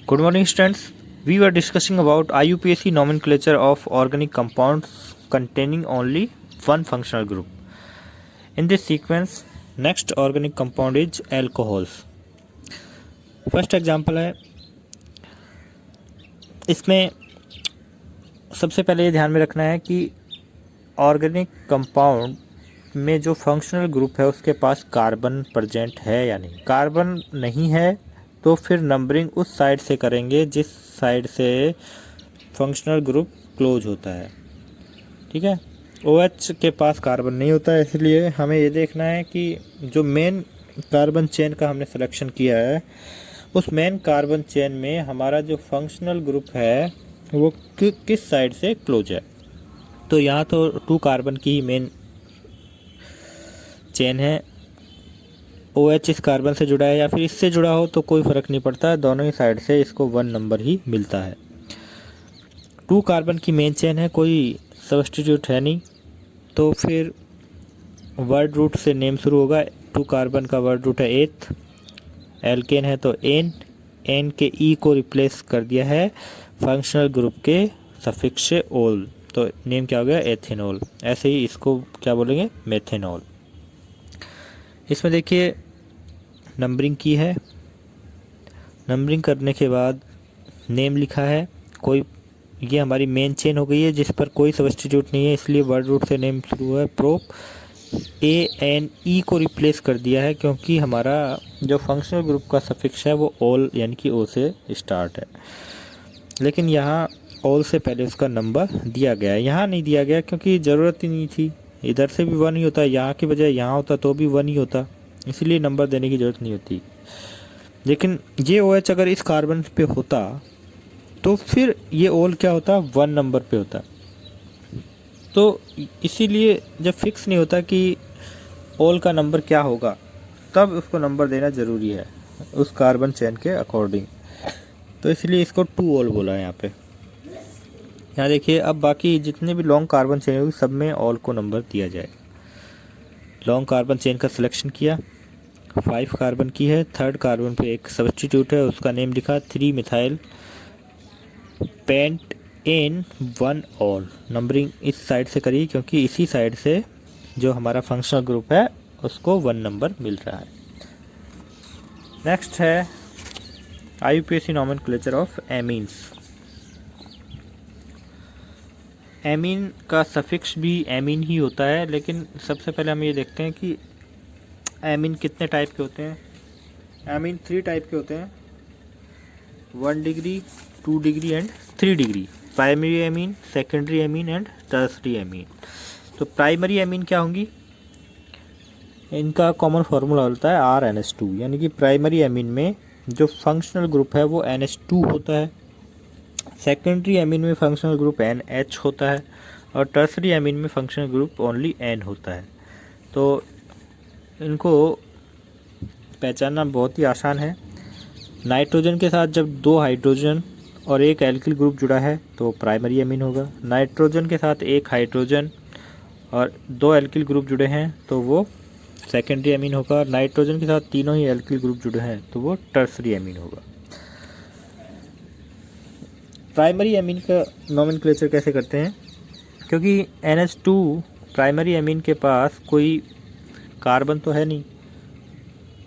Good morning, students. We were discussing about IUPAC nomenclature of organic compounds containing only one functional group. In this sequence, next organic compound is alcohols. First example है, इसमें सबसे पहले ये ध्यान में रखना है कि ऑर्गेनिक कंपाउंड में जो फंक्शनल ग्रुप है उसके पास कार्बन प्रेजेंट है या नहीं। कार्बन नहीं है तो फिर नंबरिंग उस साइड से करेंगे जिस साइड से फंक्शनल ग्रुप क्लोज होता है। ठीक है, OH के पास कार्बन नहीं होता है, इसलिए हमें ये देखना है कि जो मेन कार्बन चेन का हमने सिलेक्शन किया है उस मेन कार्बन चेन में हमारा जो फंक्शनल ग्रुप है वो किस साइड से क्लोज है। तो यहाँ तो 2 कार्बन की ही मेन चेन है, OH इस कार्बन से जुड़ा है या फिर इससे जुड़ा हो तो कोई फ़र्क नहीं पड़ता, दोनों ही साइड से इसको 1 नंबर ही मिलता है। 2 कार्बन की मेन चेन है, कोई सब्स्टिट्यूट है नहीं, तो फिर वर्ड रूट से नेम शुरू होगा। 2 कार्बन का वर्ड रूट है एथ, एल्केन है तो एन के ई को रिप्लेस कर दिया है फंक्शनल ग्रुप के सफिक्स से ओल, तो नेम क्या हो गया एथेनॉल। ऐसे ही इसको क्या बोलेंगे मेथेनॉल। इसमें देखिए नंबरिंग की है, नंबरिंग करने के बाद नेम लिखा है, कोई ये हमारी मेन चेन हो गई है जिस पर कोई सब्स्टिट्यूट नहीं है, इसलिए वर्ड रूट से नेम शुरू हुआ है प्रोप। ANE को रिप्लेस कर दिया है क्योंकि हमारा जो फंक्शनल ग्रुप का सफिक्स है वो ऑल यानी कि ओ से स्टार्ट है, लेकिन यहाँ ऑल से पहले उसका नंबर दिया गया है। यहाँ नहीं दिया गया क्योंकि ज़रूरत ही नहीं थी, इधर से भी 1 ही होता है, यहाँ की बजाय यहाँ होता तो भी 1 ही होता, इसलिए नंबर देने की ज़रूरत नहीं होती। लेकिन ये OH अगर इस कार्बन पे होता तो फिर ये ऑल क्या होता 1 नंबर पे होता। तो इसीलिए जब फिक्स नहीं होता कि ऑल का नंबर क्या होगा तब उसको नंबर देना ज़रूरी है उस कार्बन चेन के अकॉर्डिंग, तो इसलिए इसको 2 ऑल बोला है यहाँ पे। यहाँ देखिए अब बाकी जितने भी लॉन्ग कार्बन चेन होगी सब में ऑल को नंबर दिया जाए। लॉन्ग कार्बन चेन का सिलेक्शन किया, 5 कार्बन की है, 3rd कार्बन पे एक सब्स्टिट्यूट है, उसका नेम लिखा 3 methyl pent en 1 ol. Numbering इस साइड से करिए क्योंकि इसी साइड से जो हमारा फंक्शनल ग्रुप है उसको 1 नंबर मिल रहा है। नेक्स्ट है IUPAC nomenclature of amines. Amine का सफिक्स भी एमीन ही होता है, लेकिन सबसे पहले हम ये देखते हैं कि एमीन कितने टाइप के होते हैं। एमीन 3 टाइप के होते हैं, 1 degree, 2 degree and 3 degree. Primary amine, secondary amine and tertiary amine. तो प्राइमरी एमीन क्या होंगी, इनका कॉमन फार्मूला होता है RNH2, यानी कि प्राइमरी एमीन में जो फंक्शनल ग्रुप है वो NH2 होता है, सेकेंडरी एमीन में फंक्शनल ग्रुप NH होता है और टर्सरी एमीन में फंक्शनल ग्रुप ओनली N होता है। तो इनको पहचानना बहुत ही आसान है। नाइट्रोजन के साथ जब 2 हाइड्रोजन और एक एल्किल ग्रुप जुड़ा है तो प्राइमरी एमीन होगा। नाइट्रोजन के साथ 1 हाइड्रोजन और 2 एल्किल ग्रुप जुड़े हैं तो वो सेकेंडरी एमीन होगा। नाइट्रोजन के साथ तीनों ही एल्किल ग्रुप जुड़े हैं तो वो टर्सरी एमीन होगा। प्राइमरी एमीन का नोमेनक्लेचर कैसे करते हैं, क्योंकि NH2 प्राइमरी एमीन के पास कोई कार्बन तो है नहीं,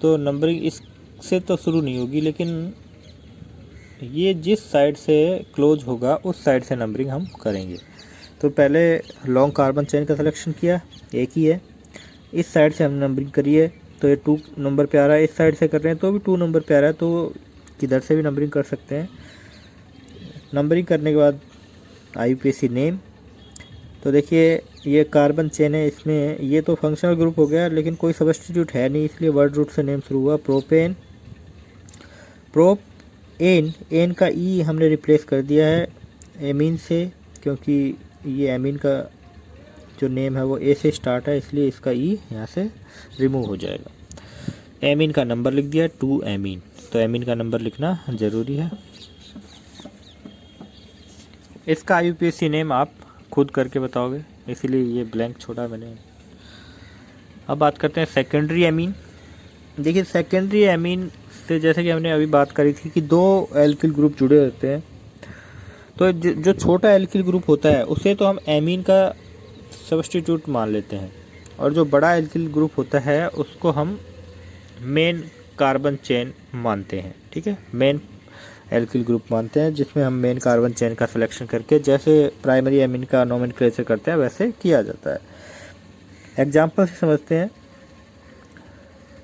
तो नंबरिंग इससे तो शुरू नहीं होगी, लेकिन ये जिस साइड से क्लोज होगा उस साइड से नंबरिंग हम करेंगे। तो पहले लॉन्ग कार्बन चेन का सिलेक्शन किया, एक ही है, इस साइड से हम नंबरिंग करिए तो ये 2 नंबर पे आ रहा है, इस साइड से कर रहे हैं तो भी 2 नंबर पे आ रहा है, तो किधर से भी नंबरिंग कर सकते हैं। नंबरिंग करने के बाद IUPAC नेम। तो देखिए ये कार्बन चेन है, इसमें ये तो फंक्शनल ग्रुप हो गया लेकिन कोई सब्स्टिट्यूट है नहीं, इसलिए वर्ड रूट से नेम शुरू हुआ प्रोपेन। प्रोप एन का ई हमने रिप्लेस कर दिया है एमीन से, क्योंकि ये एमीन का जो नेम है वो ए से स्टार्ट है, इसलिए इसका ई यहाँ से रिमूव हो जाएगा। एमीन का नंबर लिख दिया 2 एमीन, तो एमीन का नंबर लिखना ज़रूरी है। इसका IUPAC नेम आप खुद करके बताओगे, इसीलिए ये ब्लैंक छोड़ा मैंने। अब बात करते हैं सेकेंडरी एमीन। देखिए सेकेंडरी एमीन इससे जैसे कि हमने अभी बात करी थी कि दो एल्किल ग्रुप जुड़े होते हैं, तो जो छोटा एल्किल ग्रुप होता है उसे तो हम एमीन का सब्स्टिट्यूट मान लेते हैं, और जो बड़ा एल्किल ग्रुप होता है उसको हम मेन कार्बन चेन मानते हैं। ठीक है, मेन एल्किल ग्रुप मानते हैं, जिसमें हम मेन कार्बन चेन का सिलेक्शन करके जैसे प्राइमरी एमीन का नोमेनक्लेचर करते हैं वैसे किया जाता है। एग्जाम्पल से समझते हैं।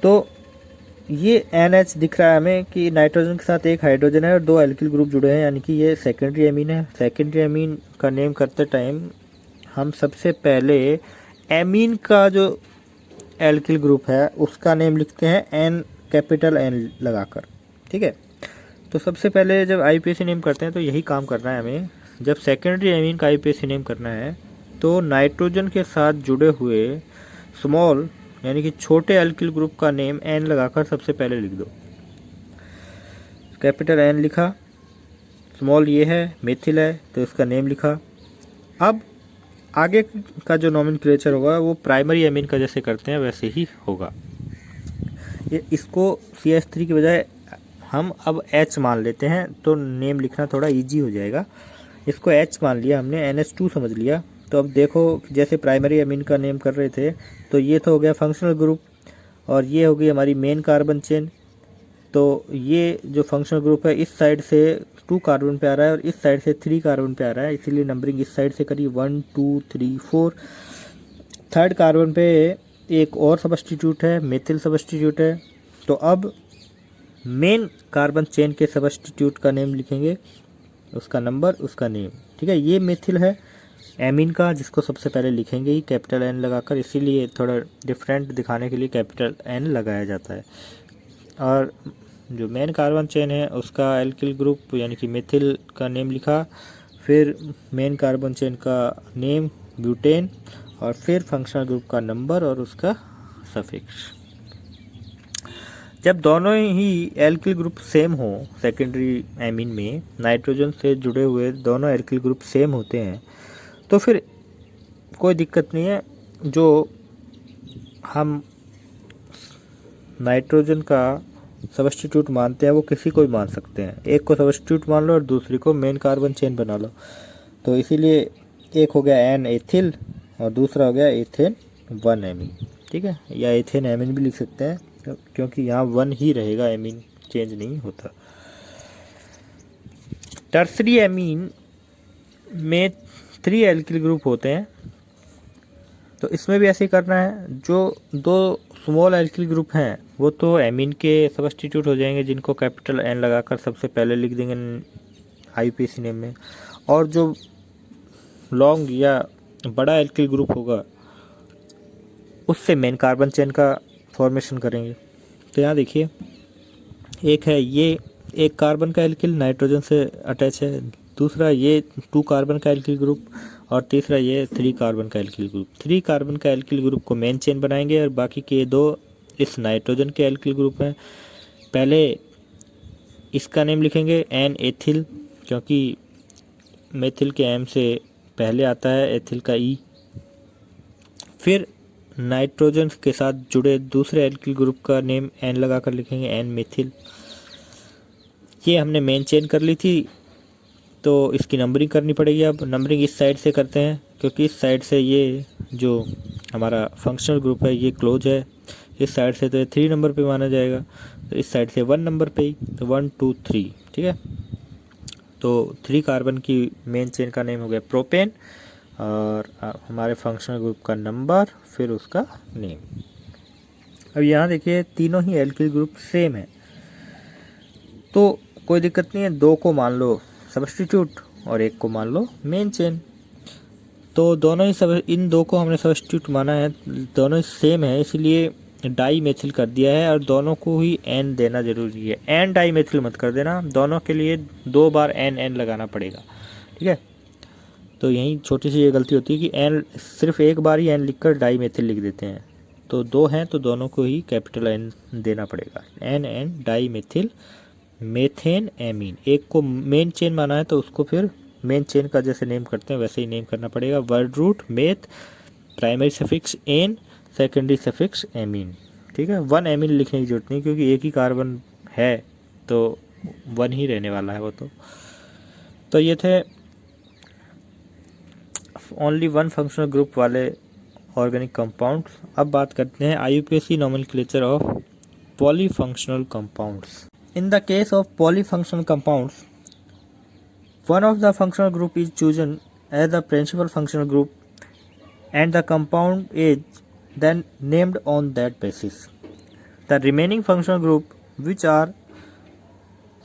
तो ये NH दिख रहा है हमें कि नाइट्रोजन के साथ एक हाइड्रोजन है और दो एल्किल ग्रुप जुड़े हैं, यानी कि ये सेकेंडरी एमीन है। सेकेंडरी एमीन का नेम करते टाइम हम सबसे पहले एमीन का जो एल्किल ग्रुप है उसका नेम लिखते हैं N, कैपिटल N लगाकर। ठीक है, तो सबसे पहले जब IUPAC नेम करते हैं तो यही काम करना है हमें। जब सेकेंडरी एमीन का IUPAC नेम करना है तो नाइट्रोजन के साथ जुड़े हुए स्मॉल यानी कि छोटे एल्किल ग्रुप का नेम N लगाकर सबसे पहले लिख दो। कैपिटल N लिखा, स्मॉल ये है मेथिल है तो इसका नेम लिखा। अब आगे का जो नोमेनक्लेचर होगा वो प्राइमरी एमीन का जैसे करते हैं वैसे ही होगा। इसको CH3 की बजाय हम अब H मान लेते हैं तो नेम लिखना थोड़ा इजी हो जाएगा। इसको H मान लिया हमने, NH2 समझ लिया। तो अब देखो जैसे प्राइमरी एमीन का नेम कर रहे थे तो ये तो हो गया फंक्शनल ग्रुप और ये हो गई हमारी मेन कार्बन चेन। तो ये जो फंक्शनल ग्रुप है इस साइड से 2 कार्बन पे आ रहा है और इस साइड से 3 कार्बन पे आ रहा है, इसीलिए नंबरिंग इस साइड से करी 1 2 3 4। थर्ड कार्बन पे एक और सब्स्टिट्यूट है, मेथिल सब्स्टिट्यूट है। तो अब मेन कार्बन चेन के सब्स्टिट्यूट का नेम लिखेंगे, उसका नंबर उसका नेम। ठीक है, ये मेथिल है एमीन का जिसको सबसे पहले लिखेंगे ही कैपिटल N लगाकर, इसीलिए थोड़ा डिफरेंट दिखाने के लिए कैपिटल N लगाया जाता है। और जो मेन कार्बन चेन है उसका एल्किल ग्रुप यानी कि मेथिल का नेम लिखा, फिर मेन कार्बन चेन का नेम ब्यूटेन और फिर फंक्शनल ग्रुप का नंबर और उसका सफिक्स। जब दोनों ही एल्किल ग्रुप सेम हो, सेकेंडरी एमीन में नाइट्रोजन से जुड़े हुए दोनों एल्किल ग्रुप सेम होते हैं तो फिर कोई दिक्कत नहीं है। जो हम नाइट्रोजन का सब्स्टिट्यूट मानते हैं वो किसी को भी मान सकते हैं। एक को सब्स्टिट्यूट मान लो और दूसरी को मेन कार्बन चेन बना लो। तो इसीलिए एक हो गया N एथिल और दूसरा हो गया एथेन 1 एमीन। ठीक है, या एथेन एमीन भी लिख सकते हैं क्योंकि यहाँ 1 ही रहेगा, एमीन चेंज नहीं होता। टर्सरी एमीन में 3 एल्किल ग्रुप होते हैं तो इसमें भी ऐसे ही करना है। जो दो स्मॉल एल्किल ग्रुप हैं वो तो एमीन के सब्स्टिट्यूट हो जाएंगे जिनको कैपिटल N लगाकर सबसे पहले लिख देंगे IUPAC नेम में, और जो लॉन्ग या बड़ा एल्किल ग्रुप होगा उससे मेन कार्बन चेन का फॉर्मेशन करेंगे। तो यहाँ देखिए एक है ये एक कार्बन का एल्किल नाइट्रोजन से अटैच है, दूसरा ये 2 कार्बन का एल्किल ग्रुप और तीसरा ये 3 कार्बन का एल्किल ग्रुप। 3 कार्बन का एल्किल ग्रुप को मेन चेन बनाएंगे और बाकी के 2 इस नाइट्रोजन के एल्किल ग्रुप हैं। पहले इसका नेम लिखेंगे N एथिल क्योंकि मेथिल के M से पहले आता है एथिल का E। फिर नाइट्रोजन के साथ जुड़े दूसरे एल्किल ग्रुप का नेम N लगाकर लिखेंगे N मेथिल। ये हमने मेन चेन कर ली थी तो इसकी नंबरिंग करनी पड़ेगी। अब नंबरिंग इस साइड से करते हैं क्योंकि इस साइड से ये जो हमारा फंक्शनल ग्रुप है ये क्लोज है, इस साइड से तो 3 नंबर पे माना जाएगा, तो इस साइड से 1 नंबर पे ही, तो 1 2 3। ठीक है, तो 3 कार्बन की मेन चेन का नेम हो गया प्रोपेन और हमारे फंक्शनल ग्रुप का नंबर फिर उसका नेम। अब यहाँ देखिए तीनों ही एल्किल ग्रुप सेम है तो कोई दिक्कत नहीं है, 2 को मान लो सब्स्टिट्यूट और 1 को मान लो मेन चेन। तो दोनों ही इन 2 को हमने सब्स्टिट्यूट माना है, दोनों ही सेम है इसलिए डाई मेथिल कर दिया है और दोनों को ही N देना जरूरी है। N डाई मेथिल मत कर देना, दोनों के लिए 2 बार N लगाना पड़ेगा। ठीक है, तो यही छोटी सी ये गलती होती है कि N सिर्फ एक बार ही N लिखकर डाई मेथिल लिख देते हैं। तो 2 हैं तो दोनों को ही कैपिटल N देना पड़ेगा, N di methyl methane amine. एक को मेन चेन माना है तो उसको फिर मेन चेन का जैसे नेम करते हैं वैसे ही नेम करना पड़ेगा। Word root meth, primary suffix an, secondary suffix amine. ठीक है, 1 एमीन लिखने की जरूरत नहीं क्योंकि एक ही कार्बन है तो 1 ही रहने वाला है वो तो ये थे ओनली 1 फंक्शनल ग्रुप वाले ऑर्गेनिक कंपाउंड्स। अब बात करते हैं IUPAC nomenclature of polyfunctional compounds. In the case of polyfunctional compounds, one of the functional group is chosen as the principal functional group and the compound is then named on that basis. The remaining functional group, which are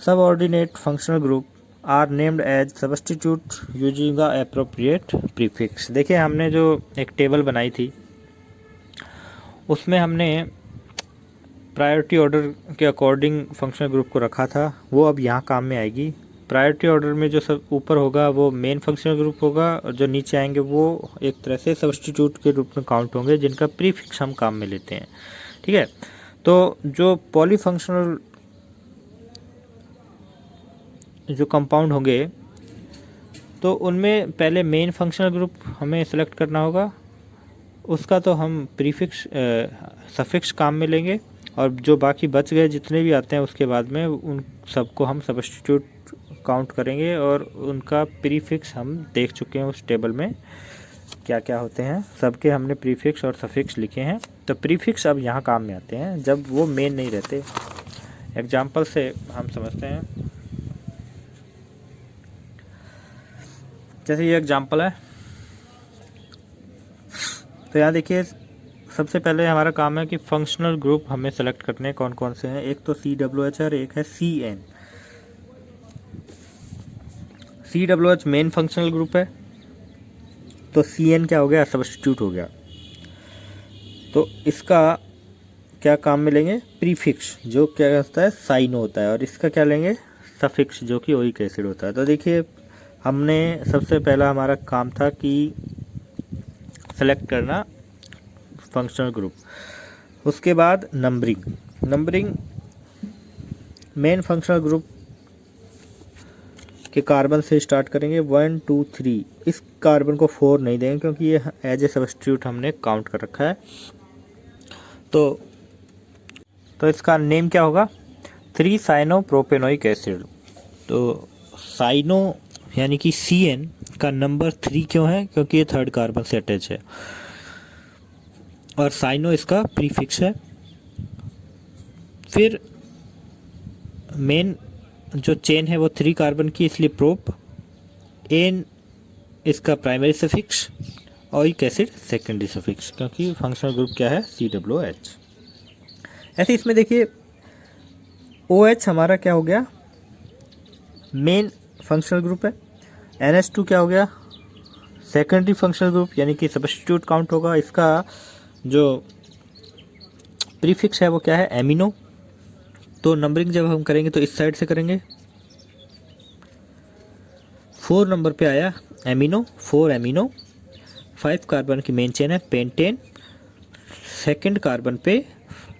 subordinate functional group, are named as substitute using the appropriate prefix. देखिए हमने जो एक table बनाई थी उसमें हमने priority order के according functional group को रखा था, वो अब यहाँ काम में आएगी। प्रायोरिटी ऑर्डर में जो सब ऊपर होगा वो मेन फंक्शनल ग्रुप होगा और जो नीचे आएंगे वो एक तरह से सब्स्टिट्यूट के रूप में काउंट होंगे जिनका प्रीफिक्स हम काम में लेते हैं। ठीक है, तो जो पॉलीफंक्शनल जो कंपाउंड होंगे तो उनमें पहले मेन फंक्शनल ग्रुप हमें सेलेक्ट करना होगा, उसका तो हम प्रीफिक्स सफिक्स काम में लेंगे और जो बाकी बच गए जितने भी आते हैं उसके बाद में उन सबको हम सब्स्टिट्यूट काउंट करेंगे और उनका प्रीफिक्स हम देख चुके हैं उस टेबल में क्या क्या होते हैं, सबके हमने प्रीफिक्स और सफिक्स लिखे हैं। तो प्रीफिक्स अब यहाँ काम में आते हैं जब वो मेन नहीं रहते। एग्जाम्पल से हम समझते हैं, जैसे ये एग्जाम्पल है तो यहाँ देखिए सबसे पहले हमारा काम है कि फंक्शनल ग्रुप हमें सेलेक्ट करने हैं कौन कौन से हैं। एक तो COOH और एक है CN। COOH main functional group है तो CN क्या हो गया, सब्स्टिट्यूट हो गया। तो इसका क्या काम में लेंगे, प्रीफिक्स जो क्या होता है साइनो होता है, और इसका क्या लेंगे, सफिक्स जो कि ओइक एसिड होता है। तो देखिए हमने सबसे पहला हमारा काम था कि सेलेक्ट करना फंक्शनल ग्रुप, उसके बाद नंबरिंग मेन फंक्शनल ग्रुप के कार्बन से स्टार्ट करेंगे 1 2 3। इस कार्बन को 4 नहीं देंगे क्योंकि ये एज ए सब्स्टिट्यूट हमने काउंट कर रखा है। तो इसका नेम क्या होगा, 3 साइनोप्रोपेनोइक एसिड। तो साइनो यानी कि CN का नंबर 3 क्यों है, क्योंकि ये 3rd कार्बन से अटैच है और साइनो इसका प्रीफिक्स है। फिर मेन जो चेन है वो 3 कार्बन की, इसलिए प्रोप। एन इसका primary suffix, oic acid secondary suffix, क्योंकि फंक्शनल ग्रुप क्या है, COOH। ऐसे इसमें देखिए OH हमारा क्या हो गया, मेन फंक्शनल ग्रुप है। NH2 क्या हो गया, सेकेंडरी फंक्शनल ग्रुप यानी कि सब्स्टिट्यूट काउंट होगा। इसका जो प्रीफिक्स है वो क्या है, एमिनो। तो नंबरिंग जब हम करेंगे तो इस साइड से करेंगे। 4 नंबर पे आया एमिनो, 4 एमिनो। 5 कार्बन की मेन चेन है पेंटेन। 2nd कार्बन पे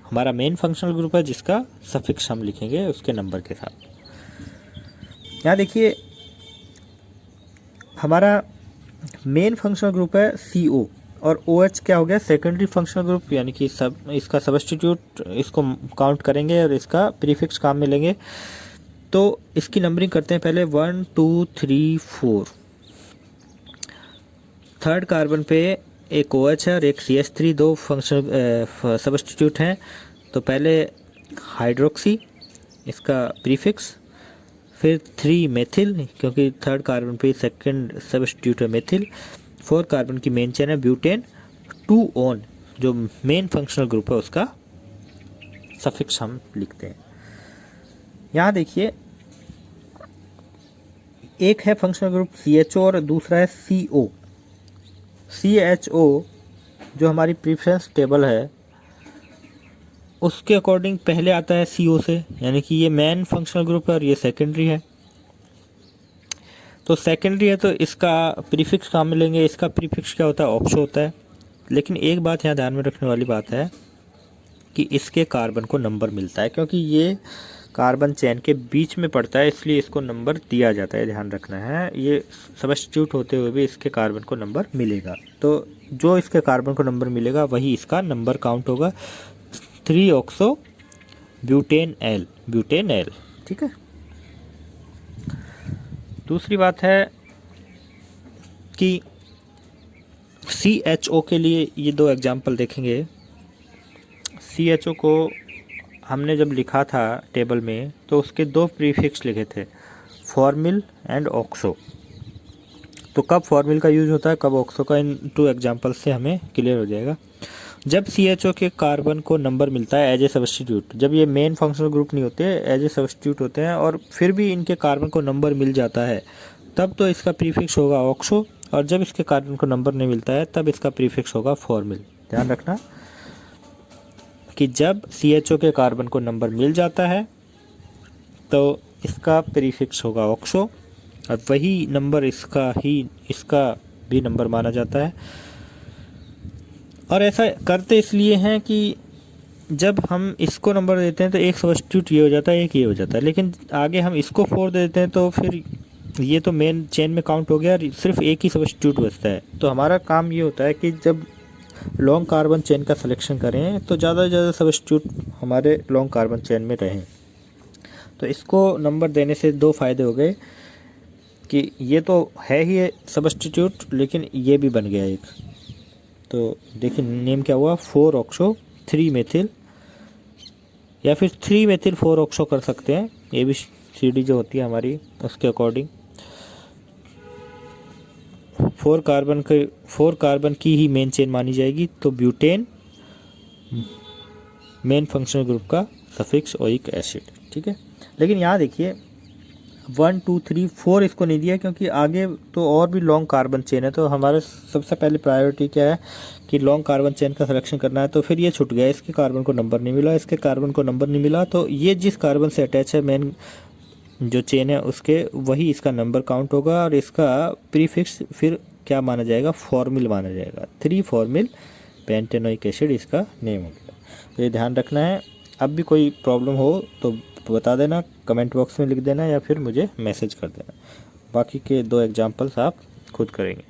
हमारा मेन फंक्शनल ग्रुप है जिसका सफिक्स हम लिखेंगे उसके नंबर के साथ। यहाँ देखिए हमारा मेन फंक्शनल ग्रुप है CO और OH क्या हो गया, सेकेंडरी फंक्शनल ग्रुप यानी कि इसका सब्स्टिट्यूट इसको काउंट करेंगे और इसका प्रीफिक्स काम में लेंगे। तो इसकी नंबरिंग करते हैं पहले 1 2 3 4। 3rd कार्बन पे एक OH है और एक CH3, 2 फंक्शनल सब्स्टिट्यूट हैं। तो पहले हाइड्रोक्सी इसका प्रीफिक्स, फिर 3 मेथिल क्योंकि 3rd कार्बन पे 2nd सब्स्टिट्यूट है मेथिल। 4 कार्बन की मेन चेन है ब्यूटेन। 2 ऑन जो मेन फंक्शनल ग्रुप है उसका सफिक्स हम लिखते हैं। यहाँ देखिए एक है फंक्शनल ग्रुप CHO और दूसरा है CO। CHO जो हमारी प्रेफरेंस टेबल है उसके अकॉर्डिंग पहले आता है CO से, यानी कि ये मेन फंक्शनल ग्रुप है और ये सेकेंडरी है। तो सेकेंडरी है तो इसका प्रीफिक्स काम में लेंगे। इसका प्रीफिक्स क्या होता है, ऑक्सो होता है। लेकिन एक बात यहाँ ध्यान में रखने वाली बात है कि इसके कार्बन को नंबर मिलता है, क्योंकि ये कार्बन चेन के बीच में पड़ता है इसलिए इसको नंबर दिया जाता है, ध्यान रखना है। ये सब्स्टिट्यूट होते हुए भी इसके कार्बन को नंबर मिलेगा। तो जो इसके कार्बन को नंबर मिलेगा वही इसका नंबर काउंट होगा। 3 ऑक्सो ब्यूटेन एल, ठीक है। दूसरी बात है कि CHO के लिए ये दो एग्जाम्पल देखेंगे। CHO को हमने जब लिखा था टेबल में तो उसके दो प्रीफिक्स लिखे थे, फॉर्मिल एंड ऑक्सो। तो कब फॉर्मिल का यूज होता है, कब ऑक्सो का, इन टू एग्जाम्पल से हमें क्लियर हो जाएगा। जब CHO के कार्बन को नंबर मिलता है एज ए सब्स्टिट्यूट, जब ये मेन फंक्शनल ग्रुप नहीं होते, एज ए सब्स्टिट्यूट होते हैं, और फिर भी इनके कार्बन को नंबर मिल जाता है, तब तो इसका प्रीफिक्स होगा ऑक्सो, और जब इसके कार्बन को नंबर नहीं मिलता है तब इसका प्रीफिक्स होगा फॉर्मिल। ध्यान रखना कि जब CHO के कार्बन को नंबर मिल जाता है तो इसका प्रीफिक्स होगा ऑक्सो, और वही नंबर इसका भी नंबर माना जाता है। और ऐसा करते इसलिए हैं कि जब हम इसको नंबर देते हैं तो एक सब्स्टिट्यूट ये हो जाता है, एक ये हो जाता है, लेकिन आगे हम इसको 4 दे देते हैं तो फिर ये तो मेन चेन में काउंट हो गया, सिर्फ एक ही सब्स्टिट्यूट बचता है। तो हमारा काम ये होता है कि जब लॉन्ग कार्बन चेन का सिलेक्शन करें तो ज़्यादा से ज़्यादा सब्स्टिट्यूट हमारे लॉन्ग कार्बन चेन में रहें। तो इसको नंबर देने से दो फायदे हो गए कि ये तो है ही सब्स्टिट्यूट, लेकिन ये भी बन गया एक। तो देखिए नेम क्या हुआ, 4 ऑक्सो 3 मेथिल, या फिर 3 मेथिल 4 ऑक्सो कर सकते हैं, ABCD जो होती है हमारी उसके अकॉर्डिंग। 4 कार्बन की ही मेन चेन मानी जाएगी, तो ब्यूटेन मेन फंक्शनल ग्रुप का सफिक्स ओइक एसिड, ठीक है। लेकिन यहाँ देखिए 1 2 3 4 इसको नहीं दिया, क्योंकि आगे तो और भी लॉन्ग कार्बन चेन है। तो हमारे सबसे पहले प्रायोरिटी क्या है कि लॉन्ग कार्बन चेन का सिलेक्शन करना है। तो फिर ये छूट गया, इसके कार्बन को नंबर नहीं मिला, इसके कार्बन को नंबर नहीं मिला, तो ये जिस कार्बन से अटैच है मेन जो चेन है उसके, वही इसका नंबर काउंट होगा, और इसका प्रीफिक्स फिर क्या माना जाएगा, फॉर्मिल माना जाएगा। 3 फॉर्मिल पेंटेनोइक एसिड इसका नेम हो गया। तो ये ध्यान रखना है। अब भी कोई प्रॉब्लम हो तो बता देना, कमेंट बॉक्स में लिख देना, या फिर मुझे मैसेज कर देना। बाकी के 2 एग्जाम्पल्स आप खुद करेंगे।